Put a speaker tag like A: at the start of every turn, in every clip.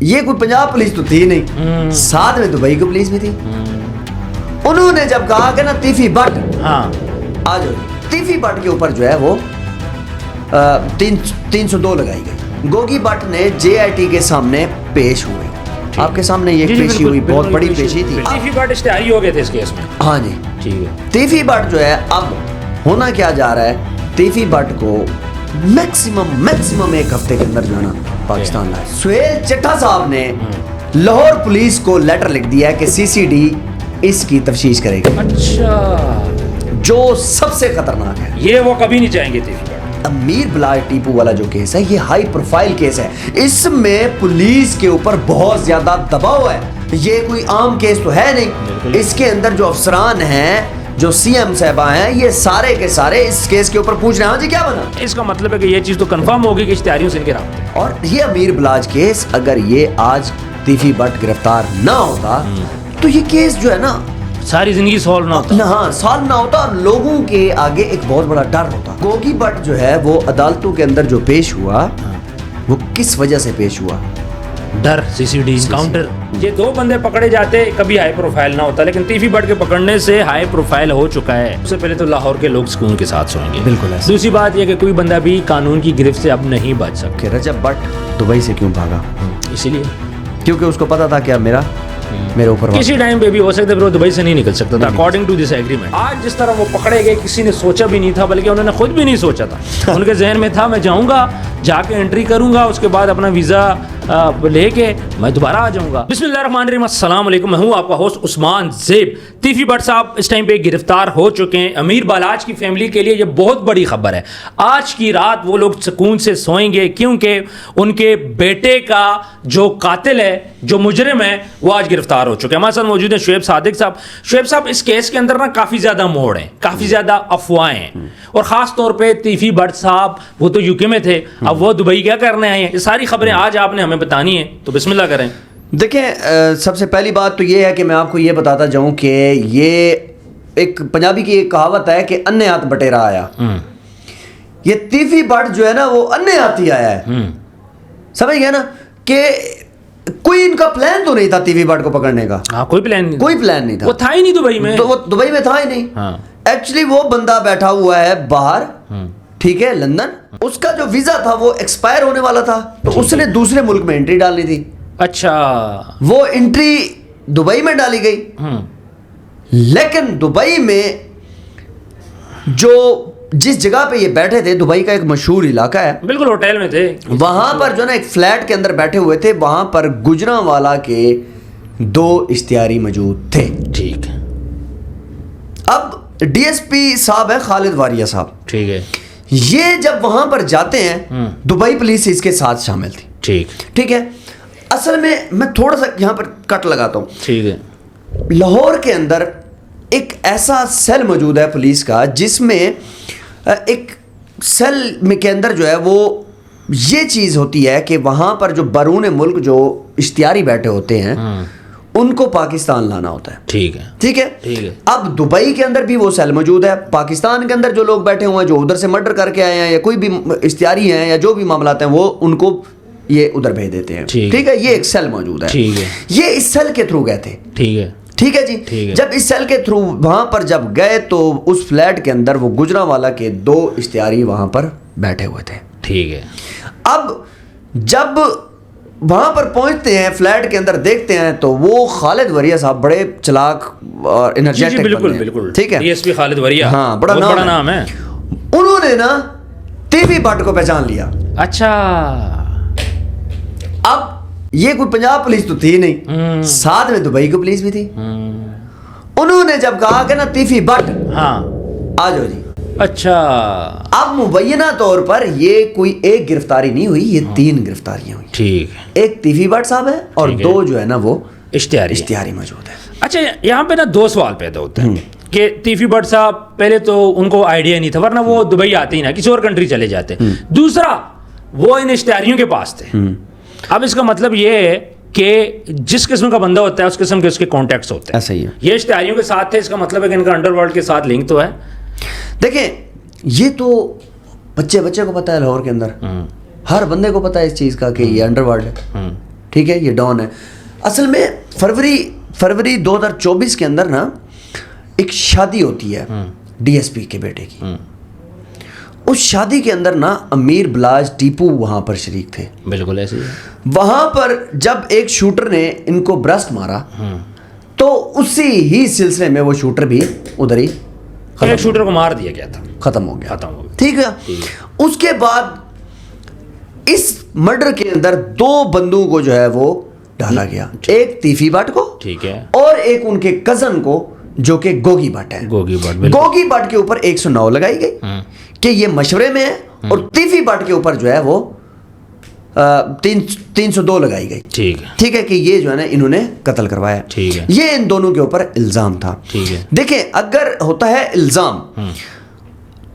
A: یہ کوئی پنجاب پولیس تو تھی نہیں، ساتھ میں دبئی کی پولیس بھی تھی. انہوں نے جب کہا کہ نا تیفی بٹ آ جاؤ، تیفی بٹ کے اوپر جو ہے وہ 302 لگائی گئی. گوگی بٹ نے JIT کے سامنے پیش ہوئے. آپ کے سامنے یہ پیشی ہوئی، بہت بڑی پیشی تھی.
B: تیفی بٹ اشتہاری ہو گئے تھے اس کیس میں.
A: ہاں جی
B: ٹھیک ہے.
A: تیفی بٹ جو ہے اب ہونا کیا جا رہا ہے، تیفی بٹ کو میکسیمم ایک ہفتے کے اندر جانا پاکستان لائے. سہیل چٹھا صاحب نے لاہور پولیس کو لیٹر لکھ دیا ہے کہ CCD اس کی تفتیش کرے گی.
B: اچھا،
A: جو سب سے خطرناک ہے،
B: یہ وہ کبھی نہیں چاہیں گے تیفی بٹ.
A: امیر بلاج ٹیپو والا جو کیس ہے، یہ ہائی پروفائل کیس ہے. اس میں پولیس کے اوپر بہت زیادہ دباؤ ہے. یہ کوئی عام کیس تو ہے نہیں. اس کے اندر جو افسران ہیں، جو CM صاحبہ ہیں، یہ سارے کے سارے اس کیس کے اوپر پوچھ رہے ہیں ہاں جی کیا بنا.
B: اس کا مطلب ہے کہ یہ چیز تو کنفرم ہوگی کہ اشتہاریوں سے ان کے رابطے.
A: اور یہ امیر بلاج کیس اگر یہ آج تیفی بٹ گرفتار نہ ہوتا تو یہ کیس جو ہے نا
B: ساری زندگی سالو نہ ہوتا.
A: ہاں سال نہ ہوتا، اور لوگوں کے آگے ایک بہت بڑا ڈر ہوتا. گوگی بٹ جو ہے وہ عدالتوں کے اندر جو پیش ہوا، وہ کس وجہ سے پیش ہوا؟
B: ڈر. CCD encounter. یہ دو بندے پکڑے جاتے کبھی ہائی پروفائل نہ ہوتا، لیکن تیفی بٹ کے پکڑنے سے ہائی پروفائل ہو چکا ہے. سب سے پہلے تو لاہور کے لوگ سکون کے ساتھ سوئیں گے.
A: بالکل ایسا.
B: دوسری بات یہ کہ کوئی بندہ بھی قانون کی گرفت سے اب نہیں بچ سکتا.
A: کہ رجب بٹ دبئی سے کیوں بھاگا؟
B: اسی لیے
A: کیونکہ اس کو پتا تھا کہ اب میرے اوپر
B: کسی ٹائم پہ بھی ہو سکتا ہے وہ دبئی سے نہیں نکل سکتا تھا اکارڈنگ ٹو دس ایگریمنٹ. آج جس طرح وہ پکڑے گئے کسی نے سوچا بھی نہیں تھا، بلکہ انہوں نے خود بھی نہیں سوچا تھا. ان کے ذہن میں تھا میں جاؤں گا، جا کے انٹری کروں گا، اس کے بعد اپنا ویزا لے کے میں دوبارہ آ جاؤں گا. بسم اللہ الرحمن الرحیم. السلام علیکم، میں ہوں آپ کا ہوسٹ عثمان زیب. تیفی بٹ صاحب اس ٹائم پہ گرفتار ہو چکے ہیں. امیر بالاج کی فیملی کے لیے یہ بہت بڑی خبر ہے. آج کی رات وہ لوگ سکون سے سوئیں گے، کیونکہ ان کے بیٹے کا جو قاتل ہے، جو مجرم ہے، وہ آج گرفتار ہو چکے ہیں. ہمارے ساتھ موجود ہیں شعیب صادق صاحب. شعیب صاحب، اس کیس کے اندر نا کافی زیادہ موڑ ہیں، کافی زیادہ افواہیں ہیں، اور خاص طور پہ تیفی بٹ صاحب وہ تو UK میں تھے، اب وہ دبئی کیا کرنے آئے ہیں. یہ ساری خبریں آج آپ نے ہمیں بتانی ہے، تو بسم اللہ کریں.
A: دیکھیں، سب سے پہلی بات تو یہ ہے کہ میں آپ کو یہ بتاتا جاؤں کہ یہ ایک پنجابی کی ایک کہاوت ہے کہ انے ہاتھ بٹیرا آیا. یہ تیفی بٹ جو ہے نا وہ انے ہاتھ ہی آیا ہے. سمجھ گئے نا کہ کوئی ان کا پلان تو نہیں تھا تیفی بٹ کو پکڑنے کا.
B: کوئی پلان نہیں تھا.
A: وہ
B: تھا ہی نہیں دبئی میں.
A: تو وہ دبئی میں تھا ہی نہیں. ایکچولی وہ بندہ بیٹھا ہوا ہے باہر، ٹھیک ہے، لندن. اس کا جو ویزا تھا وہ ایکسپائر ہونے والا تھا، تو اس نے دوسرے ملک میں انٹری ڈالنی تھی.
B: اچھا.
A: وہ انٹری دبئی میں ڈالی گئی، لیکن دبئی میں جو جس جگہ پہ یہ بیٹھے تھے، دبئی کا ایک مشہور علاقہ ہے،
B: بالکل ہوٹل میں تھے،
A: وہاں پر جو نا ایک فلیٹ کے اندر بیٹھے ہوئے تھے. وہاں پر گجرانوالہ کے 2 اشتہاری موجود تھے.
B: ٹھیک.
A: اب DSP صاحب ہے خالد واریہ صاحب.
B: ٹھیک ہے.
A: یہ جب وہاں پر جاتے ہیں، دبئی پولیس اس کے ساتھ شامل تھی. ٹھیک ہے. اصل میں تھوڑا سا یہاں پر کٹ لگاتا ہوں.
B: ٹھیک ہے.
A: لاہور کے اندر ایک ایسا سیل موجود ہے پولیس کا، جس میں ایک سیل میں کے اندر جو ہے وہ یہ چیز ہوتی ہے کہ وہاں پر جو بیرون ملک جو اشتہاری بیٹھے ہوتے ہیں ان کو پاکستان لانا ہوتا ہے. ٹھیک ہے. اب دبئی کے اندر بھی وہ سیل موجود ہے. پاکستان کے اندر جو لوگ بیٹھے ہوئے ہیں، جو ادھر سے مرڈر کر کے آئے ہیں یا کوئی بھی اشتہاری ہیں یا جو بھی معاملات ہیں، وہ ان کو یہ ادھر بھیج دیتے ہیں. ٹھیک ہے. یہ ایک سیل موجود ہے. یہ اس سیل کے تھرو گئے تھے. ٹھیک ہے جی. جب اس سیل کے تھرو وہاں پر جب گئے تو اس فلیٹ کے اندر وہ گجرانوالہ کے 2 اشتہاری وہاں پر بیٹھے ہوئے تھے.
B: ٹھیک ہے.
A: اب جب وہاں پر پہنچتے ہیں، فلیٹ کے اندر دیکھتے ہیں، تو وہ خالد وریہ صاحب بڑے چلاک اور انرجیٹک.
B: بالکل.
A: ٹھیک ہے.
B: DSP خالد وریہ.
A: ہاں، بڑا نام ہے. انہوں نے نا تیفی بٹ کو پہچان لیا.
B: اچھا.
A: اب یہ کوئی پنجاب پولیس تو تھی نہیں، ساتھ میں دبئی کی پولیس بھی تھی. انہوں نے جب کہا کہ نا تیفی بٹ آ جاؤ جی.
B: اچھا.
A: اب مبینہ طور پر یہ کوئی ایک گرفتاری نہیں ہوئی، یہ 3 گرفتاریاں ہوئی.
B: ٹھیک.
A: ایک تیفی بٹ صاحب ہے اور 2 جو ہے نا وہ
B: اشتہاری
A: موجود ہے.
B: اچھا، یہاں پہ نا 2 سوال پیدا ہوتے ہیں کہ تیفی بٹ صاحب پہلے تو ان کو آئیڈیا نہیں تھا، ورنہ وہ دبئی آتے ہی نا، کسی اور کنٹری چلے جاتے. دوسرا، وہ ان اشتہاریوں کے پاس تھے. اب اس کا مطلب یہ ہے کہ جس قسم کا بندہ ہوتا ہے اس قسم کے اس کے کانٹیکٹس ہوتے ہیں.
A: ایسا ہی ہے.
B: یہ اشتہاریوں کے ساتھ تھے، اس کا مطلب ہے کہ ان کا انڈر ورلڈ کے ساتھ لنک تو ہے.
A: دیکھیں، یہ تو بچے کو پتا ہے، لاہور کے اندر ہر بندے کو پتا ہے اس چیز کا کہ یہ انڈر ورلڈ ہے. ٹھیک ہے, یہ ڈان ہے. اصل میں فروری 2024 کے اندر نا ایک شادی ہوتی ہے ڈی ایس پی کے بیٹے کی. اس شادی کے اندر نا امیر بلاج ٹیپو وہاں پر شریک تھے.
B: بالکل ایسے ہی.
A: وہاں پر جب ایک شوٹر نے ان کو برسٹ مارا تو اسی ہی سلسلے میں وہ شوٹر بھی ادھر ہی
B: ایک شوٹر کو مار دیا گیا تھا,
A: ختم ہو گیا. ٹھیک ہے. اس کے بعد اس مرڈر کے اندر 2 بندوں کو جو ہے وہ ڈالا گیا, ایک تیفی بٹ کو,
B: ٹھیک ہے,
A: اور ایک ان کے کزن کو جو کہ گوگی بٹ ہے. گوگی بٹ کے اوپر 109 لگائی گئی کہ یہ مشورے میں ہے, اور تیفی بٹ کے اوپر جو ہے وہ 302 لگائی گئی. ٹھیک ہے کہ یہ جو ہے نا انہوں نے قتل کروایا. یہ ان دونوں کے اوپر الزام تھا. دیکھیں اگر ہوتا ہے الزام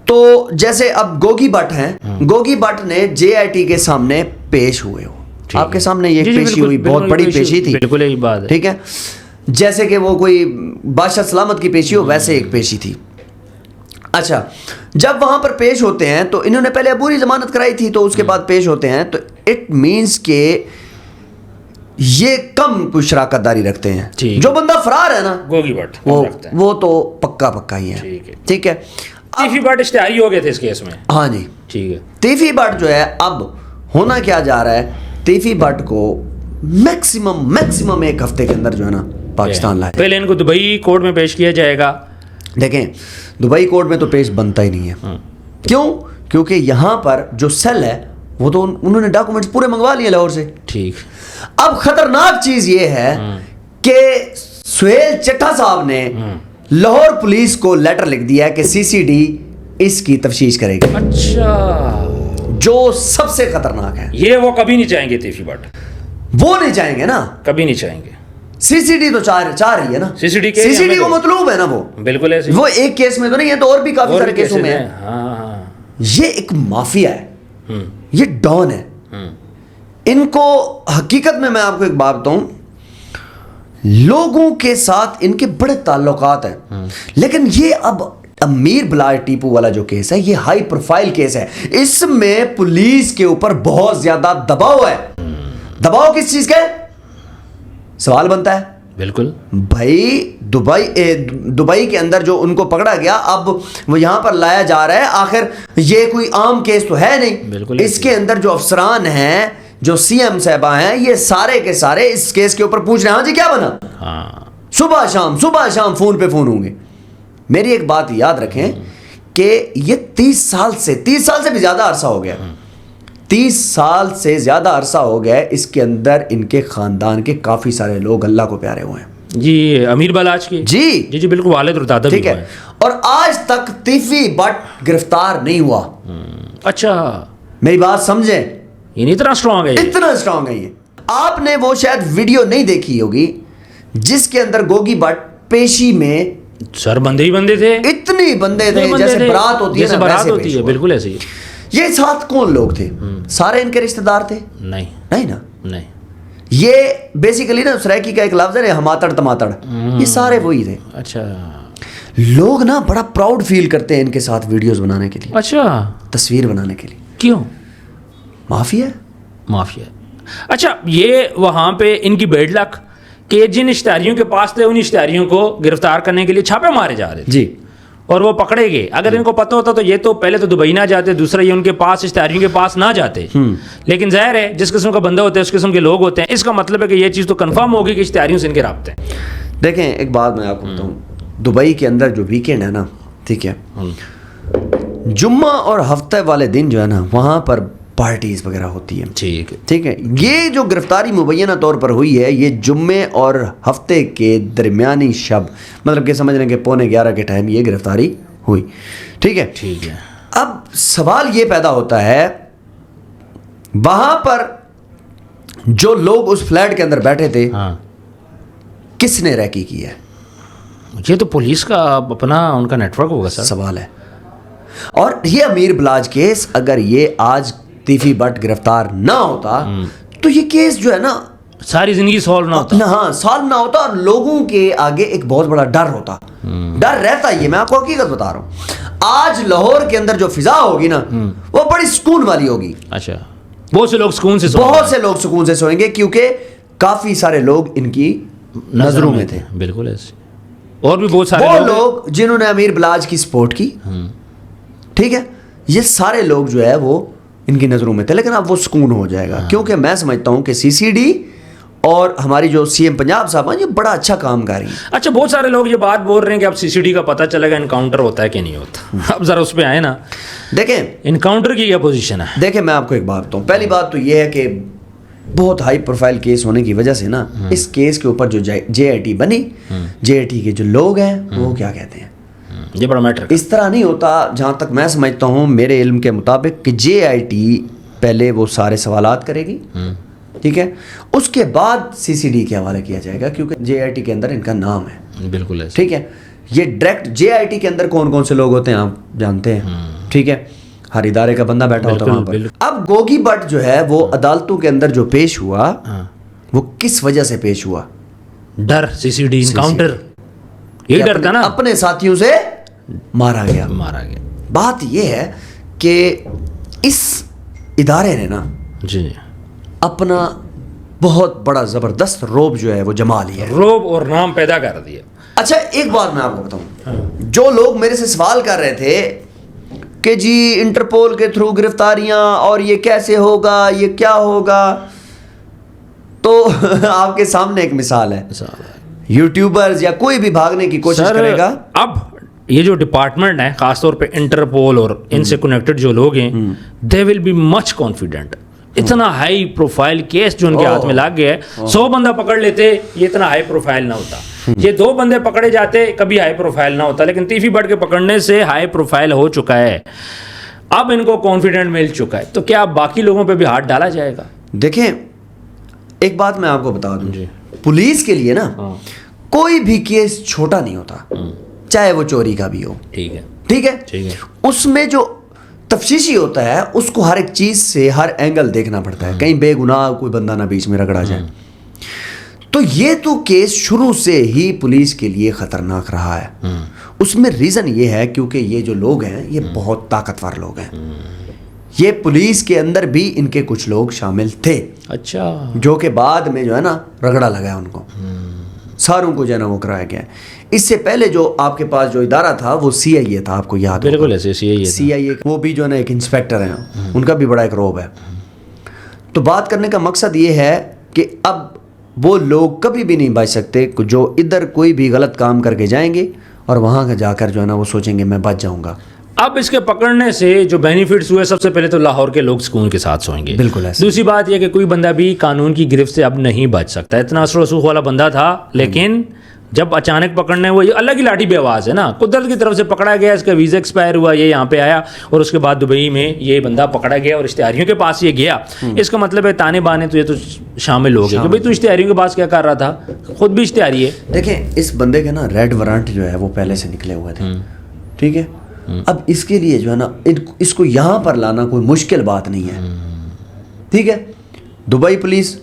A: تو جیسے اب گوگی بٹ ہیں, گوگی بٹ نے جے آئی ٹی کے سامنے پیش ہوئے ہو, آپ کے سامنے یہ پیشی ہوئی, بہت بڑی پیشی تھی. ٹھیک ہے, جیسے کہ وہ کوئی بادشاہ سلامت کی پیشی ہو ویسے ایک پیشی تھی. اچھا, جب وہاں پر پیش ہوتے ہیں تو انہوں نے پہلے عبوری ضمانت کرائی تھی, تو اس کے بعد پیش ہوتے ہیں تو اٹ مینس کہ یہ کم کوئی شراکت داری رکھتے ہیں. جو بندہ فرار ہے نا
B: گوگی بٹ
A: وہ تو پکا ہی ہے. ٹھیک ہے,
B: تیفی بٹ اشتہاری ہو گئے تھے اس کیس میں.
A: ہاں جی,
B: ٹھیک ہے.
A: تیفی بٹ جو ہے اب ہونا کیا جا رہا ہے, تیفی بٹ کو میکسیمم ایک ہفتے کے اندر جو ہے نا پاکستان لائے.
B: پہلے ان کو دبئی کورٹ میں پیش کیا جائے گا.
A: دیکھیں دبئی کورٹ میں تو پیش بنتا ہی نہیں ہے. کیوں؟ کیونکہ یہاں پر جو سیل ہے وہ تو انہوں نے ڈاکومنٹس پورے منگوا لیے لاہور سے.
B: ٹھیک.
A: اب خطرناک چیز یہ ہے کہ سہیل چٹھا صاحب نے لاہور پولیس کو لیٹر لکھ دیا کہ سی سی ڈی اس کی تفتیش کرے گی.
B: اچھا,
A: جو سب سے خطرناک ہے.
B: یہ وہ کبھی نہیں چاہیں گے تیفی بٹ,
A: وہ نہیں چاہیں گے نا,
B: کبھی نہیں چاہیں گے.
A: سی سی ڈی تو چاہ رہی ہے نا, سی سی ڈی کو مطلوب ہے نا وہ. بالکل ایسے, وہ ایک کیس میں تو نہیں ہے, تو اور بھی کافی سارے کیسوں میں ہے. یہ ایک مافیا ہے, یہ ڈان ہے. ان کو حقیقت میں آپ کو ایک بات بتاؤں, لوگوں کے ساتھ ان کے بڑے تعلقات ہیں, لیکن یہ اب امیر بلاج ٹیپو والا جو کیس ہے یہ ہائی پروفائل کیس ہے. اس میں پولیس کے اوپر بہت زیادہ دباؤ ہے. دباؤ کس چیز کا ہے سوال بنتا ہے. بالکل بھائی, دبئی کے اندر جو ان کو پکڑا گیا اب وہ یہاں پر لایا جا رہا ہے. آخر یہ کوئی عام کیس تو ہے نہیں. اس کے اندر جو افسران ہیں, جو سی ایم صاحبہ ہیں, یہ سارے کے سارے اس کیس کے اوپر پوچھ رہے ہیں ہاں جی کیا بنا. صبح شام فون پہ فون ہوں گے. میری ایک بات یاد رکھیں کہ یہ 30 سال سے بھی زیادہ عرصہ ہو گیا, 30 سال سے زیادہ عرصہ ہو گیا ہے. اس کے اندر ان کے خاندان کے کافی سارے لوگ اللہ کو پیارے ہوئے ہیں
B: جی. امیر بلاج کی جی بالکل, والد اور دادا.
A: ٹھیک ہے, اور آج تک تیفی بٹ گرفتار نہیں ہوا.
B: اچھا,
A: میری بات سمجھیں,
B: یہ اتنا اسٹرانگ
A: ہے یہ. آپ نے وہ شاید ویڈیو نہیں دیکھی ہوگی جس کے اندر گوگی بٹ پیشی میں
B: سر بندے تھے,
A: اتنی بندے تھے جیسے برات ہوتی ہے.
B: بالکل ایسے ہی.
A: یہ ساتھ کون لوگ تھے؟ سارے ان کے رشتہ دار تھے؟ نہیں نا. یہ بیسیکلی نا سرائکی کا ایک لفظ ہے ہماتڑ تماتڑ, یہ سارے وہی تھے. اچھا, لوگ نا بڑا پراؤڈ فیل کرتے ہیں ان کے ساتھ ویڈیوز بنانے کے لیے. اچھا, تصویر بنانے کے لیے.
B: کیوں؟
A: مافیا.
B: اچھا, یہ وہاں پہ ان کی بیڈ لک کہ جن اشتہاریوں کے پاس تھے ان اشتہاریوں کو گرفتار کرنے کے لیے چھاپے مارے جا رہے تھے جی, اور وہ پکڑے گئے. اگر ان کو پتہ ہوتا تو یہ تو پہلے تو دبئی نہ جاتے, دوسرا یہ ان کے پاس اشتہاریوں کے پاس نہ جاتے. لیکن ظاہر ہے جس قسم کا بندہ ہوتا ہے اس قسم کے لوگ ہوتے ہیں, اس کا مطلب ہے کہ یہ چیز تو کنفرم ہوگی کہ اشتہاریوں سے ان کے رابطے ہیں.
A: دیکھیں ایک بات میں آپ کو بتاؤں, دبئی کے اندر جو ویکینڈ ہے نا, ٹھیک ہے, جمعہ اور ہفتے والے دن جو ہے نا وہاں پر پارٹیز وغیرہ ہوتی ہیں. ٹھیک ہے, یہ جو گرفتاری مبینہ طور پر ہوئی ہے یہ جمعے اور ہفتے کے درمیانی شب, مطلب کہ سمجھ لیں کہ 11:15 کے ٹائم یہ گرفتاری ہوئی. ٹھیک ہے. اب سوال یہ پیدا ہوتا ہے وہاں پر جو لوگ اس فلیٹ کے اندر بیٹھے تھے کس نے ریکی کی ہے؟
B: یہ تو پولیس کا اپنا ان کا نیٹ ورک ہوگا سر.
A: سوال ہے. اور یہ امیر بلاج کیس اگر یہ آج تیفی بٹ گرفتار نہ ہوتا تو یہ کیس جو ہے نا
B: ساری زندگی سالو نہ ہوتا.
A: ہاں سالو نہ ہوتا, اور لوگوں کے آگے ایک بہت بڑا ڈر ہوتا, ڈر رہتا. یہ میں آپ کو حقیقت بتا رہا ہوں. آج لاہور کے اندر جو فضا ہوگی نا وہ بڑی سکون والی ہوگی.
B: اچھا, بہت سے لوگ سکون سے سوئیں گے کیونکہ
A: کافی سارے لوگ ان کی نظروں میں تھے.
B: بالکل ایسے اور بھی بہت سارے
A: وہ لوگ جنہوں نے امیر بلاج کی سپورٹ کی, ٹھیک ہے, یہ سارے لوگ جو ہے وہ ان کی نظروں میں تھے. لیکن اب وہ سکون ہو جائے گا, کیونکہ میں سمجھتا ہوں کہ سی سی ڈی اور ہماری جو سی ایم پنجاب صاحب ہیں یہ بڑا اچھا کام کر رہی ہیں.
B: اچھا, بہت سارے لوگ یہ بات بول رہے ہیں کہ اب سی سی ڈی کا پتہ چلے گا انکاؤنٹر ہوتا ہے کہ نہیں ہوتا. اب ذرا اس پہ آئے نا,
A: دیکھیں
B: انکاؤنٹر کی کیا پوزیشن ہے.
A: دیکھیں میں آپ کو ایک بات بتاؤں. پہلی بات تو یہ ہے کہ بہت ہائی پروفائل کیس ہونے کی وجہ سے نا اس کیس کے اوپر جو جے آئی ٹی بنی, جے آئی ٹی کے جو لوگ ہیں وہ کیا کہتے ہیں,
B: یہ بڑا میٹر.
A: اس طرح نہیں ہوتا. جہاں تک میں سمجھتا ہوں میرے علم کے مطابق کہ جے آئی ٹی پہلے وہ سارے سوالات کرے گی, ٹھیک ہے, اس کے بعد سی سی ڈی کے حوالے کیا جائے گا, کیونکہ جے آئی ٹی کے اندر ان کا نام ہے.
B: بالکل ایسے.
A: ٹھیک ہے, یہ ڈائریکٹ جے آئی ٹی کے اندر کون کون سے لوگ ہوتے ہیں آپ جانتے ہیں, ٹھیک ہے, ہر ادارے کا بندہ بیٹھا ہوتا ہے وہاں پر. اب گوگی بٹ جو ہے وہ عدالتوں کے اندر جو پیش ہوا وہ کس وجہ سے پیش ہوا؟
B: ڈر. سی سی ڈی انکاؤنٹر, یہی ڈر تھا نا,
A: اپنے ساتھیوں سے مارا گیا. بات یہ ہے کہ اس ادارے نے نا
B: جی
A: اپنا بہت بڑا زبردست روب جو ہے وہ جما لیا ہے,
B: روب اور نام پیدا کر دیا.
A: اچھا ایک بات میں آپ کو بتاؤں, جو لوگ میرے سے سوال کر رہے تھے کہ جی انٹرپول کے تھرو گرفتاریاں اور یہ کیسے ہوگا, یہ کیا ہوگا, تو آپ کے سامنے ایک مثال ہے. یوٹیوبرز یا کوئی بھی بھاگنے کی کوشش کرے گا.
B: اب یہ جو ڈپارٹمنٹ ہے خاص طور پہ انٹرپول اور ان سے کنیکٹڈ جو لوگ ہیں, دے ول بی مچ کانفیڈنٹ. اتنا ہائی پروفائل کیس جو ان کے ہاتھ میں لگ گیا ہے, 100 بندہ پکڑ لیتے یہ اتنا ہائی پروفائل نہ ہوتا. یہ 2 بندے پکڑے جاتے کبھی ہائی پروفائل نہ ہوتا. لیکن تیفی بٹ کے پکڑنے سے ہائی پروفائل ہو چکا ہے, اب ان کو کانفیڈنٹ مل چکا ہے, تو کیا باقی لوگوں پہ بھی ہاتھ ڈالا جائے گا؟
A: دیکھیں ایک بات میں آپ کو بتا دوں, پولیس کے لیے نا کوئی بھی کیس چھوٹا نہیں ہوتا, چاہے وہ چوری کا بھی ہو. ٹھیک ہے, اس میں جو تفتیشی ہوتا ہے اس کو ہر ایک چیز سے ہر اینگل دیکھنا پڑتا ہے, کہیں بے گناہ کوئی بندہ نہ بیچ میں رگڑا جائے. تو یہ تو کیس شروع سے ہی پولیس کے لیے خطرناک رہا ہے. اس میں ریزن یہ ہے کیونکہ یہ جو لوگ ہیں یہ بہت طاقتور لوگ ہیں. یہ پولیس کے اندر بھی ان کے کچھ لوگ شامل تھے,
B: اچھا,
A: جو کہ بعد میں جو ہے نا رگڑا لگا ان کو, ساروں کو جو ہے نا وہ کرایا گیا. اس سے پہلے جو آپ کے پاس جو ادارہ تھا وہ سی آئی اے تھا, آپ کو یاد ہے؟
B: بالکل ایسے
A: سی آئی اے, وہ بھی جو ہے نا ایک انسپیکٹر ہیں, ان کا بھی بڑا ایک روب ہے. تو بات کرنے کا مقصد یہ ہے کہ اب وہ لوگ کبھی بھی نہیں بچ سکتے جو ادھر کوئی بھی غلط کام کر کے جائیں گے اور وہاں جا کر جو ہے نا وہ سوچیں گے میں بچ جاؤں گا.
B: اب اس کے پکڑنے سے جو بینیفٹس ہوئے, سب سے پہلے تو لاہور کے لوگ سکون کے ساتھ سوئیں گے.
A: بالکل ایسے.
B: دوسری بات یہ کہ کوئی بندہ بھی قانون کی گرفت سے اب نہیں بچ سکتا. اتنا اثر و رسوخ والا بندہ تھا, لیکن جب اچانک پکڑنے وہ الگ ہی لاٹھی بے آواز ہے نا, قدرت کی طرف سے پکڑا گیا, اس کا ویزا ایکسپائر ہوا, یہ یہاں پہ آیا اور اس کے بعد دبئی میں یہ بندہ پکڑا گیا اور اشتہاریوں کے پاس یہ گیا. اس کا مطلب ہے تانے بانے تو یہ تو شامل ہو گئے کہ بھائی تو اشتہاریوں کے پاس کیا کر رہا تھا, خود بھی اشتہاری ہے.
A: دیکھیں اس بندے کے نا ریڈ وارنٹ جو ہے وہ پہلے سے نکلے ہوئے تھے, ٹھیک ہے. اب اس کے لیے جو ہے نا اس کو یہاں پر لانا کوئی مشکل بات نہیں ہے, ٹھیک ہے. دبئی پولیس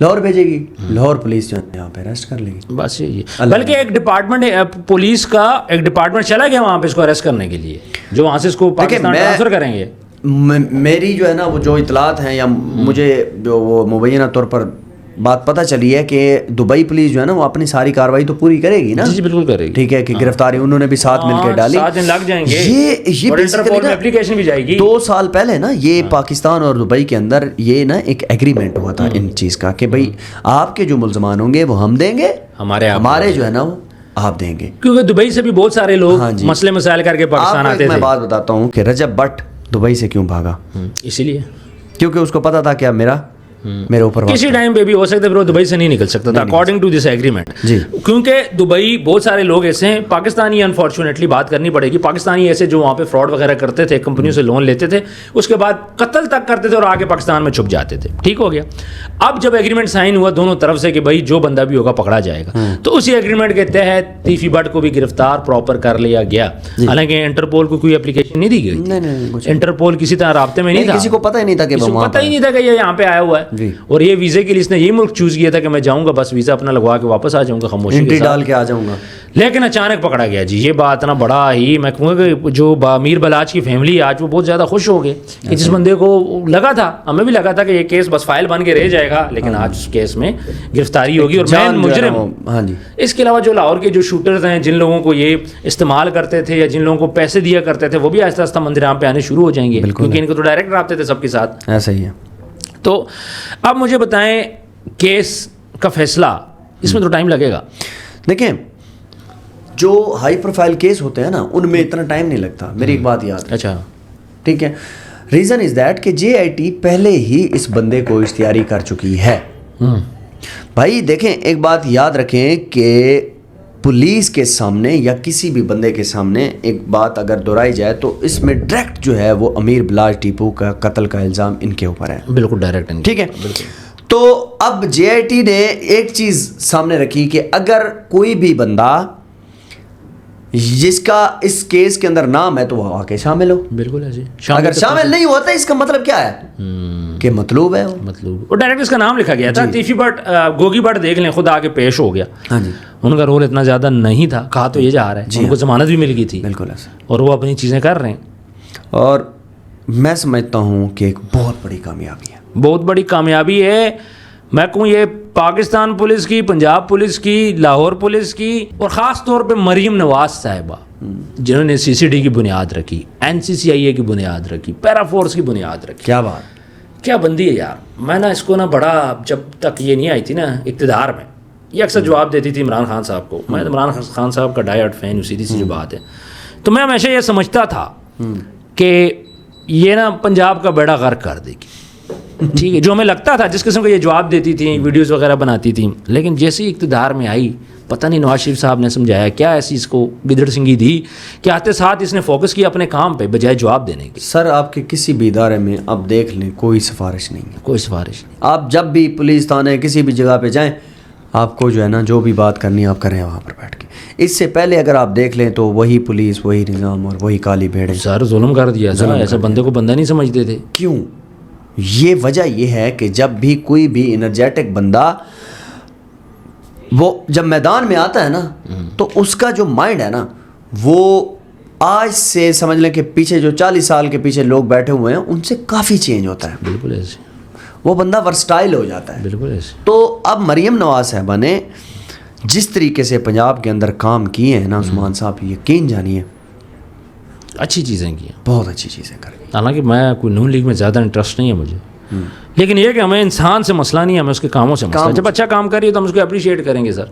A: لاہور بھیجے گی, لاہور پولیس جو ہے یہاں پہ اریسٹ کر لے گی.
B: بس یہی, بلکہ ایک ڈپارٹمنٹ پولیس کا ایک ڈپارٹمنٹ چلا گیا وہاں پہ اس کو اریسٹ کرنے کے لیے, جو وہاں سے اس کو پاکستان ٹرانسفر کریں گے.
A: میری جو ہے نا وہ جو اطلاعات ہیں یا مجھے جو وہ مبینہ طور پر بات پتہ چلی ہے کہ دبئی پولیس جو ہے نا وہ اپنی ساری کارروائی تو پوری کرے گی نا.
B: جی بالکل کرے گی.
A: ٹھیک ہے کہ گرفتاری انہوں نے بھی ساتھ مل کے ڈالی,
B: 7 دن لگ جائیں گے.
A: یہ
B: انٹرپول میں اپلیکیشن بھی جائے گی.
A: 2 سال پہلے نا یہ پاکستان اور دبئی کے اندر یہ نا ایک ایگریمنٹ ہوا تھا ان چیز کا کہ بھائی آپ کے جو ملزمان ہوں گے وہ ہم دیں گے, ہمارے جو ہے نا وہ آپ دیں گے.
B: کیونکہ دبئی سے بھی بہت سارے لوگ مسئلے مسائل کر کے پاکستان آتے تھے.
A: میں بات بتاتا ہوں کہ رجب بٹ دبئی سے کیوں بھاگا,
B: اسی لیے
A: کیونکہ اس کو پتا تھا کہ اب میرے اوپر
B: کسی ٹائم پہ بھی ہو سکتا ہے وہ دبئی سے نہیں نکل سکتا تھا اکارڈنگ ٹو دس ایگریمنٹ. کیونکہ دبئی بہت سارے لوگ ایسے ہیں, پاکستانی انفارچونیٹلی بات کرنی پڑے گی, پاکستانی ایسے جو وہاں پہ فراڈ وغیرہ کرتے تھے, کمپنیوں سے لون لیتے تھے, اس کے بعد قتل تک کرتے تھے اور آگے پاکستان میں چھپ جاتے تھے. ٹھیک ہو گیا. اب جب ایگریمنٹ سائن ہوا دونوں طرف سے کہ بھائی جو بندہ بھی ہوگا پکڑا جائے گا, تو اسی ایگریمنٹ کے تحت تیفی بٹ کو بھی گرفتار پراپر کر لیا گیا. حالانکہ انٹرپول کو کوئی اپلیکیشن نہیں دی گئی, انٹرپول کسی طرح رابطے میں نہیں تھا,
A: کسی کو پتہ ہی نہیں تھا کہ
B: یہ یہاں پہ آیا ہوا ہے.
A: جی.
B: اور یہ ویزے کے لیے اس نے یہ ملک چوز کیا تھا کہ میں جاؤں گا بس ویزا اپنا لگوا کے واپس آ جاؤں گا خاموشی
A: انٹری
B: کے ساتھ
A: ڈال کے آ جاؤں گا.
B: لیکن اچانک پکڑا گیا جی. یہ بات نا بڑا ہی میں کہوں گا کہ جو امیر بلاج کی فیملی آج وہ بہت زیادہ خوش ہو گئے کہ جس بندے کو لگا تھا, ہمیں بھی لگا تھا کہ یہ کیس بس فائل بن کے رہ جائے گا, لیکن آج اس کیس میں گرفتاری ہوگی اور مین مجرم.
A: ہاں جی.
B: اس کے علاوہ جو لاہور کے جو شوٹرز ہیں, جن لوگوں کو یہ استعمال کرتے تھے یا جن لوگوں کو پیسے دیا کرتے تھے, وہ بھی آہستہ آہستہ منظر عام پہ آنے شروع ہو جائیں گے, کیونکہ ان کو تو ڈائریکٹ رابطے تھے سب کے ساتھ.
A: ایسا ہی ہے.
B: تو اب مجھے بتائیں کیس کا فیصلہ اس میں تو ٹائم لگے گا.
A: دیکھیں جو ہائی پروفائل کیس ہوتے ہیں نا ان میں اتنا ٹائم نہیں لگتا. میری ایک بات یاد ہے.
B: اچھا
A: ٹھیک ہے. ریزن از دیٹ کہ جے آئی ٹی پہلے ہی اس بندے کو اشتہاری کر چکی ہے. بھائی دیکھیں ایک بات یاد رکھیں کہ پولیس کے سامنے یا کسی بھی بندے کے سامنے ایک بات اگر دہرائی جائے تو اس میں ڈائریکٹ جو ہے وہ امیر بلاج ٹیپو کا قتل کا الزام ان کے اوپر ہے.
B: بالکل ڈائریکٹ.
A: ٹھیک ہے. تو اب جے آئی ٹی نے ایک چیز سامنے رکھی کہ اگر کوئی بھی بندہ جس کا اس کیس کے اندر نام ہے تو وہ آ کے شامل ہو. بالکل ہے جی. اگر شامل نہیں ہوتا اس کا مطلب کیا ہے کہ مطلوب ہے.
B: مطلوب اور ڈائریکٹ اس کا نام لکھا گیا تھا. تیفی بٹ گوگی بٹ دیکھ لیں خود آ کے پیش ہو گیا.
A: ہاں جی.
B: ان کا رول اتنا زیادہ نہیں تھا, کہا تو یہ جا رہا ہے. ان کو ضمانت بھی مل گئی تھی.
A: بالکل ایسا.
B: اور وہ اپنی چیزیں کر رہے ہیں.
A: اور میں سمجھتا ہوں کہ ایک بہت بڑی کامیابی ہے.
B: بہت بڑی کامیابی ہے. میں کہوں یہ پاکستان پولیس کی, پنجاب پولیس کی, لاہور پولیس کی, اور خاص طور پہ مریم نواز صاحبہ جنہوں نے سی سی ڈی کی بنیاد رکھی, این سی سی آئی اے کی بنیاد رکھی, پیرا فورس کی بنیاد رکھی.
A: کیا بات,
B: کیا بندی ہے یار. میں نا اس کو نا بڑا, جب تک یہ نہیں آئی تھی نا اقتدار میں, یہ اکثر جواب دیتی تھی عمران خان صاحب کو. میں عمران خان صاحب کا ڈائی ہارڈ فین ہوں, سیدھی سی جو بات ہے. تو میں ہمیشہ یہ سمجھتا تھا کہ یہ نا پنجاب کا بیڑا غرق کر دے گی. ٹھیک ہے, جو ہمیں لگتا تھا, جس قسم کا یہ جواب دیتی تھیں, ویڈیوز وغیرہ بناتی تھیں. لیکن جیسے ہی اقتدار میں آئی, پتہ نہیں نواز شریف صاحب نے سمجھایا کیا ایسی اس کو گدڑ سنگھی دی کہ آتے ساتھ اس نے فوکس کیا اپنے کام پہ بجائے جواب دینے کے.
A: سر آپ کے کسی بھی ادارے میں آپ دیکھ لیں کوئی سفارش نہیں ہے.
B: کوئی سفارش نہیں.
A: آپ جب بھی پولیس تھانے کسی بھی جگہ پہ جائیں, آپ کو جو ہے نا جو بھی بات کرنی ہے آپ کریں وہاں پر بیٹھ کے. اس سے پہلے اگر آپ دیکھ لیں تو وہی پولیس, وہی نظام اور وہی کالی بھیڑیں.
B: سر ظلم کر دیا تھا, ایسے بندے کو بندہ نہیں سمجھتے تھے.
A: کیوں؟ یہ وجہ یہ ہے کہ جب بھی کوئی بھی انرجیٹک بندہ وہ جب میدان میں آتا ہے نا تو اس کا جو مائنڈ ہے نا وہ آج سے سمجھ لیں کہ پیچھے جو 40 سال کے پیچھے لوگ بیٹھے ہوئے ہیں ان سے کافی چینج ہوتا ہے. بالکل ایسے وہ بندہ ورسٹائل ہو جاتا ہے. بالکل ایسے. تو اب مریم نواز صاحبہ نے جس طریقے سے پنجاب کے اندر کام کیے ہیں نا عثمان صاحب, یقین جانیے
B: اچھی چیزیں کی,
A: بہت اچھی چیزیں کر.
B: حالانکہ میں کوئی نون لیگ میں زیادہ انٹرسٹ نہیں ہے مجھے, لیکن یہ کہ ہمیں انسان سے مسئلہ نہیں ہے, ہمیں اس کے کاموں سے مسئلہ ہے. جب اچھا کام کریے تو ہم اس کو اپریشیٹ کریں گے. سر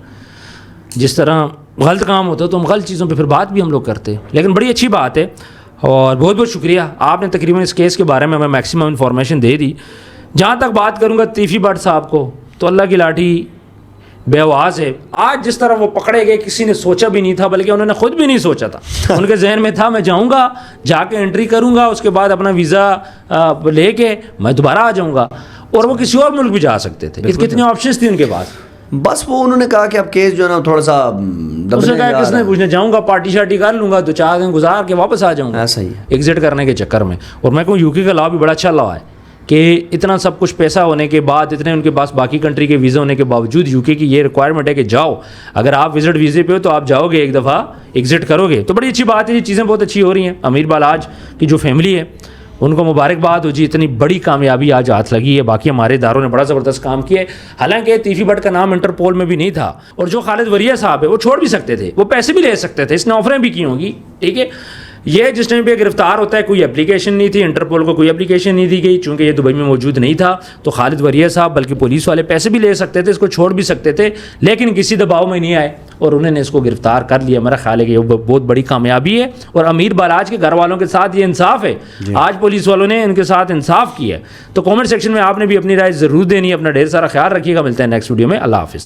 B: جس طرح غلط کام ہوتا ہے تو ہم غلط چیزوں پہ پھر بات بھی ہم لوگ کرتے ہیں. لیکن بڑی اچھی بات ہے اور بہت بہت شکریہ, آپ نے تقریباً اس کیس کے بارے میں ہمیں میکسیمم انفارمیشن دے دی. جہاں تک بات کروں گا تیفی بٹ صاحب کو, تو اللہ کی لاٹھی بے آواز ہے. آج جس طرح وہ پکڑے گئے کسی نے سوچا بھی نہیں تھا, بلکہ انہوں نے خود بھی نہیں سوچا تھا. ان کے ذہن میں تھا میں جاؤں گا, جا کے انٹری کروں گا, اس کے بعد اپنا ویزا لے کے میں دوبارہ آ جاؤں گا. اور وہ کسی اور ملک بھی جا سکتے تھے. کتنے آپشنس تھے ان کے پاس. بس
A: وہ انہوں نے کہا کہ اب کیس جو ہے نا تھوڑا سا
B: اس نے کہا کس نے پوچھنے جاؤں گا, پارٹی شارٹی کر لوں گا, 2-4 دن گزار کے واپس آ جاؤں گا.
A: ایسا ہی ہے
B: ایگزٹ کرنے کے چکر میں. اور میں کہوں یو کے کا لا بھی بڑا اچھا لا ہے کہ اتنا سب کچھ پیسہ ہونے کے بعد, اتنے ان کے پاس باقی کنٹری کے ویزا ہونے کے باوجود یو کے کی یہ ریکوائرمنٹ ہے کہ جاؤ, اگر آپ وزٹ ویزے پہ ہو تو آپ جاؤ گے, ایک دفعہ ایگزٹ کرو گے. تو بڑی اچھی بات ہے, یہ چیزیں بہت اچھی ہو رہی ہیں. امیر بلاج کی جو فیملی ہے ان کو مبارکباد ہو جی, اتنی بڑی کامیابی آج ہاتھ لگی ہے. باقی ہمارے اداروں نے بڑا زبردست کام کیا ہے. حالانکہ تیفی بٹ کا نام انٹرپول میں بھی نہیں تھا, اور جو خالد وریہ صاحب ہے وہ چھوڑ بھی سکتے تھے, وہ پیسے بھی لے سکتے تھے, اس نے آفریں بھی کی ہوں گی. ٹھیک ہے, یہ جس ٹائم پہ گرفتار ہوتا ہے کوئی اپلیکیشن نہیں تھی, انٹرپول کو کوئی اپلیکیشن نہیں دی گئی, چونکہ یہ دبئی میں موجود نہیں تھا. تو خالد وریہ صاحب بلکہ پولیس والے پیسے بھی لے سکتے تھے, اس کو چھوڑ بھی سکتے تھے, لیکن کسی دباؤ میں نہیں آئے اور انہوں نے اس کو گرفتار کر لیا. میرا خیال ہے کہ یہ بہت بڑی کامیابی ہے, اور امیر بلاج کے گھر والوں کے ساتھ یہ انصاف ہے. آج پولیس والوں نے ان کے ساتھ انصاف کیا ہے. تو کامنٹ سیکشن میں آپ نے بھی اپنی رائے ضرور دینی ہے. اپنا ڈھیر سارا خیال رکھیے گا. ملتے ہیں نیکسٹ ویڈیو میں. اللہ حافظ.